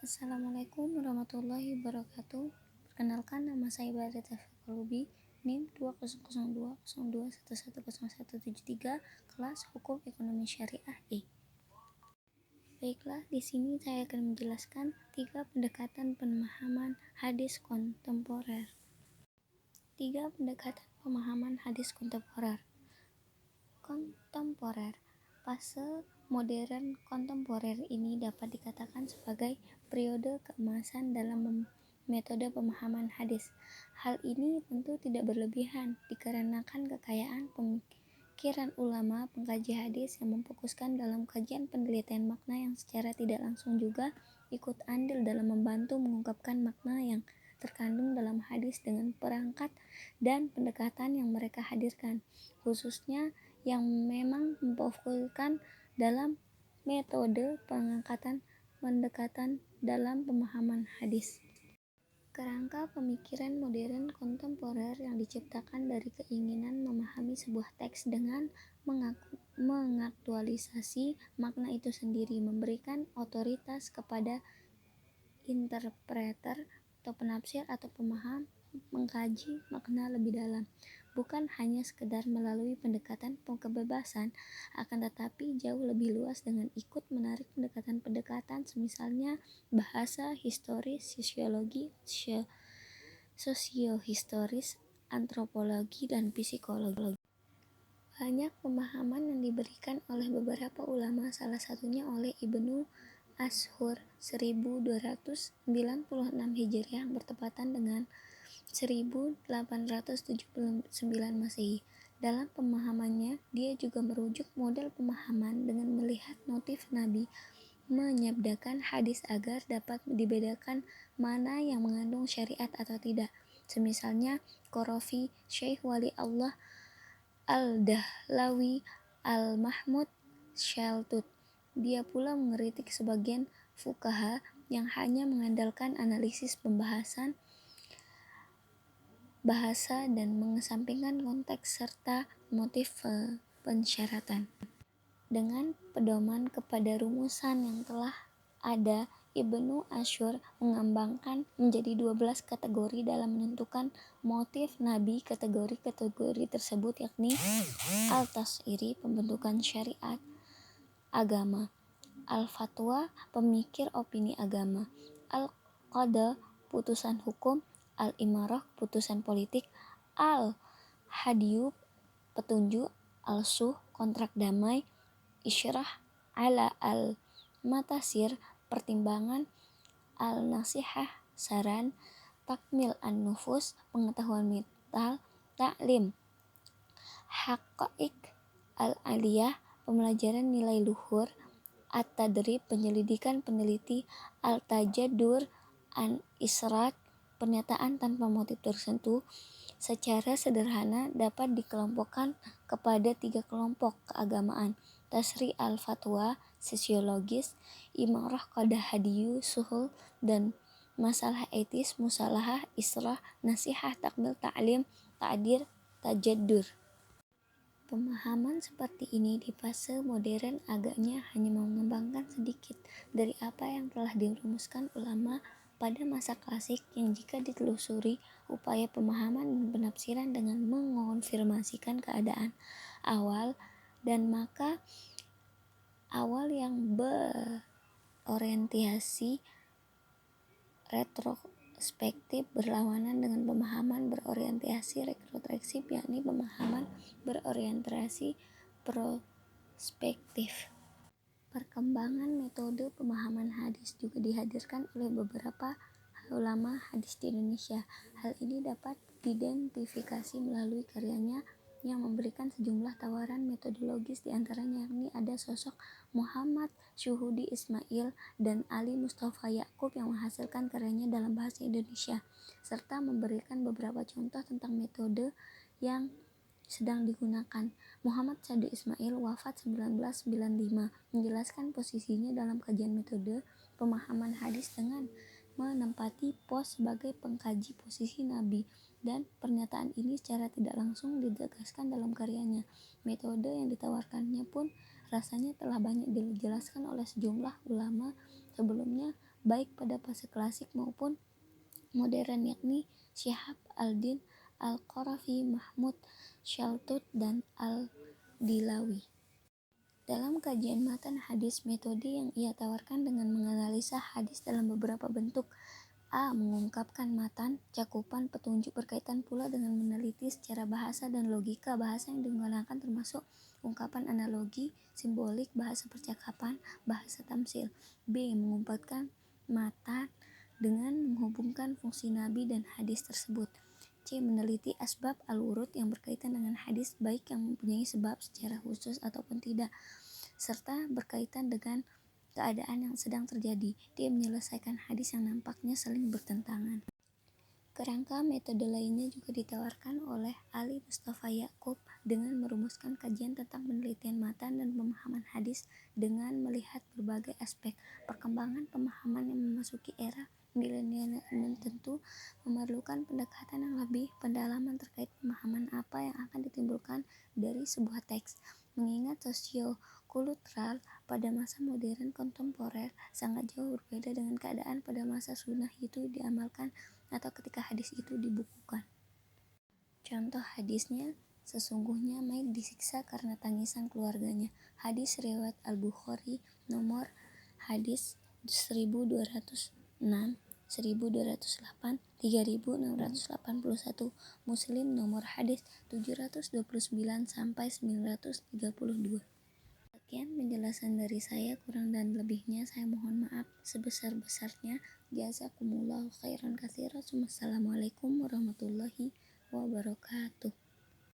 Assalamualaikum warahmatullahi wabarakatuh. Perkenalkan, nama saya Barita Fakalubi, NIM 2002021110173, kelas Hukum Ekonomi Syariah E. Baiklah, di sini saya akan menjelaskan 3 pendekatan pemahaman hadis kontemporer. 3 pendekatan pemahaman hadis kontemporer. Fase modern kontemporer ini dapat dikatakan sebagai periode keemasan dalam metode pemahaman hadis. Hal ini tentu tidak berlebihan dikarenakan kekayaan pemikiran ulama pengkaji hadis yang memfokuskan dalam kajian penelitian makna yang secara tidak langsung juga ikut andil dalam membantu mengungkapkan makna yang terkandung dalam hadis dengan perangkat dan pendekatan yang mereka hadirkan, khususnya yang memang memfokuskan dalam metode pendekatan dalam pemahaman hadis. Kerangka pemikiran modern kontemporer yang diciptakan dari keinginan memahami sebuah teks dengan mengaktualisasi makna itu sendiri, memberikan otoritas kepada interpreter atau penafsir atau pemaham mengkaji makna lebih dalam, bukan hanya sekedar melalui pendekatan kebebasan, akan tetapi jauh lebih luas dengan ikut menarik pendekatan-pendekatan semisalnya bahasa, historis, sosiologi, sosiohistoris, antropologi, dan psikologi. Banyak pemahaman yang diberikan oleh beberapa ulama, salah satunya oleh Ibnu Ashur 1296 Hijriah yang bertepatan dengan 1879 Masehi. Dalam pemahamannya, dia juga merujuk model pemahaman dengan melihat motif Nabi menyabdakan hadis agar dapat dibedakan mana yang mengandung syariat atau tidak. Semisalnya Qarafi, Syekh Wali Allah Al-Dahlawi, Al-Mahmud Syaltut. Dia pula mengkritik sebagian fuqaha yang hanya mengandalkan analisis pembahasan bahasa dan mengesampingkan konteks serta motif pensyaratan. Dengan pedoman kepada rumusan yang telah ada, Ibnu Ashur mengembangkan menjadi 12 kategori dalam menentukan motif Nabi. Kategori-kategori tersebut yakni al-tas'iri, pembentukan syariat agama, al-fatwa, pemikir opini agama, al-qada, putusan hukum, al-imarah, putusan politik, al-hadyu, petunjuk, al-suh, kontrak damai, isyrah ala al-matasir, pertimbangan, al-nasihah, saran, takmil an-nufus, pengetahuan mental, ta'lim, haqa'iq al-aliyah, pembelajaran nilai luhur, at-tadrib, penyelidikan peneliti, al-tajadur, an-israt, pernyataan tanpa motif tertentu. Secara sederhana dapat dikelompokkan kepada 3 kelompok keagamaan: tasri al-fatwa, sosiologis, imarah qada hadiyu, suhul, dan masalah etis, musalahah, israh, nasihah, takmil, ta'lim, ta'dir, tajadur. Pemahaman seperti ini di fase modern agaknya hanya mengembangkan sedikit dari apa yang telah dirumuskan ulama pada masa klasik, yang jika ditelusuri upaya pemahaman dan penafsiran dengan mengonfirmasikan keadaan awal dan maka awal yang berorientasi retrospektif berlawanan dengan pemahaman berorientasi retrospektif, yakni pemahaman berorientasi prospektif. Perkembangan metode pemahaman hadis juga dihadirkan oleh beberapa ulama hadis di Indonesia. Hal ini dapat diidentifikasi melalui karyanya yang memberikan sejumlah tawaran metodologis, diantaranya yakni ada sosok Muhammad Syuhudi Ismail dan Ali Mustafa Yakub yang menghasilkan karyanya dalam bahasa Indonesia, serta memberikan beberapa contoh tentang metode yang sedang digunakan. Muhammad Syuhudi Ismail wafat 1995 menjelaskan posisinya dalam kajian metode pemahaman hadis dengan menempati pos sebagai pengkaji posisi Nabi, dan pernyataan ini secara tidak langsung ditegaskan dalam karyanya. Metode yang ditawarkannya pun rasanya telah banyak dijelaskan oleh sejumlah ulama sebelumnya, baik pada fase klasik maupun modern, yakni Syihab al-Din al-Qarafi, Mahmud Shaltut, dan al-Dilawi. Dalam kajian matan hadis, metode yang ia tawarkan dengan menganalisa hadis dalam beberapa bentuk. A. Mengungkapkan matan, cakupan petunjuk berkaitan pula dengan meneliti secara bahasa dan logika bahasa yang digunakan, termasuk ungkapan analogi, simbolik, bahasa percakapan, bahasa tamsil. B. Mengumpulkan matan dengan menghubungkan fungsi nabi dan hadis tersebut. C. Meneliti asbab al-wurud yang berkaitan dengan hadis, baik yang mempunyai sebab secara khusus ataupun tidak, serta berkaitan dengan keadaan yang sedang terjadi. D. Menyelesaikan hadis yang nampaknya saling bertentangan. Kerangka metode lainnya juga ditawarkan oleh Ali Mustafa Yaakob dengan merumuskan kajian tentang penelitian matan dan pemahaman hadis dengan melihat berbagai aspek. Perkembangan pemahaman yang memasuki era milenial tentu memerlukan pendekatan yang lebih pendalaman terkait pemahaman apa yang akan ditimbulkan dari sebuah teks. Mengingat sosiokultural pada masa modern kontemporer sangat jauh berbeda dengan keadaan pada masa sunnah itu diamalkan atau ketika hadis itu dibukukan. Contoh hadisnya, sesungguhnya Maid disiksa karena tangisan keluarganya. Hadis riwayat Al-Bukhari nomor hadis 1206, 1208, 3681, Muslim nomor hadis 729 sampai 932. Sekian penjelasan dari saya, kurang dan lebihnya saya mohon maaf sebesar-besarnya. Jazakumullahu khairan katsiran. Wassalamualaikum warahmatullahi wabarakatuh.